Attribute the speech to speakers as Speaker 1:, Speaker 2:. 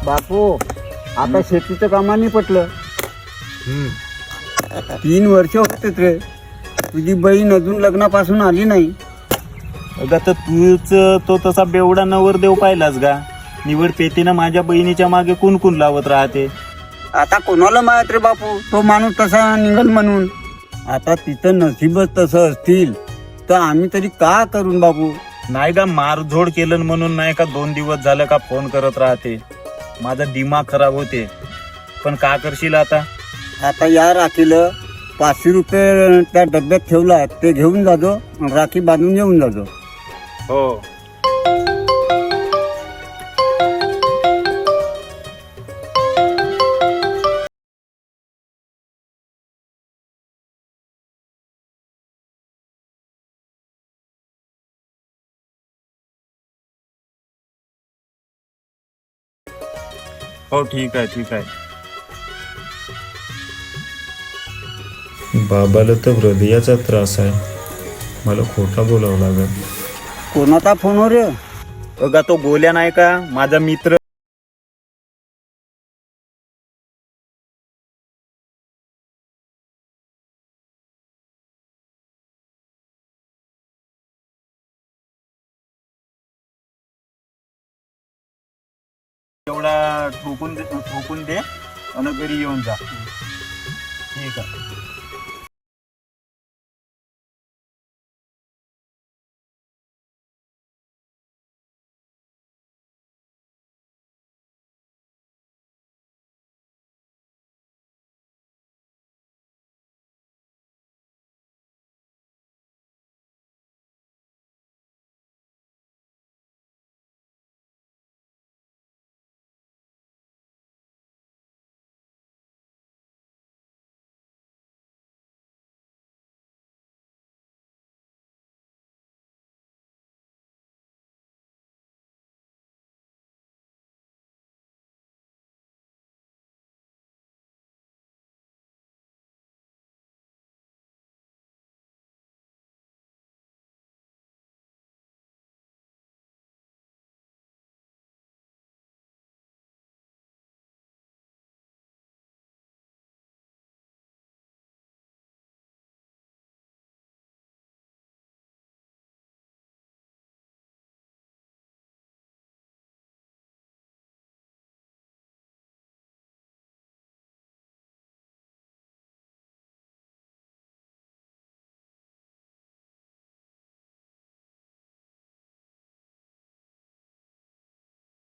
Speaker 1: बापू आता शेतीचं कामाने पटलं. 3 वर्ष होते रे, तुझी बहीण अजून लग्नापासून आली नाही.
Speaker 2: अगं तर तूच तो तसा बेवडा नवरदेव पाहिलास का? निवड पेतीनं माझ्या बहिणीच्या मागे कुणकुण लावत राहते.
Speaker 1: आता कोणाला माहित रे बापू, तो माणूस तसा निघल म्हणून. आता तिचं नशीबच तसं असतील तर आम्ही तरी का करून बापू.
Speaker 2: नाही का मारझोड केलं म्हणून नाही का 2 दिवस झालं का फोन करत राहते. माझा दिमाग खराब होते. पण का करशील आता?
Speaker 1: आता या राखीला 500 रुपये त्या डब्यात ठेवला, ते घेऊन जाजो, राखी बांधून येऊन जाजो.
Speaker 2: हो हो ठीक आहे ठीक आहे.
Speaker 3: बाबाला तर हृदयाचा त्रास आहे. मला खोटा बोलावं लागेल.
Speaker 1: कोणाचा फोन हो रे?
Speaker 2: बघा तो गोल्या नाही का माझा मित्र. एवढा ठोकून दे आणि घरी येऊन जा. ठीक आहे.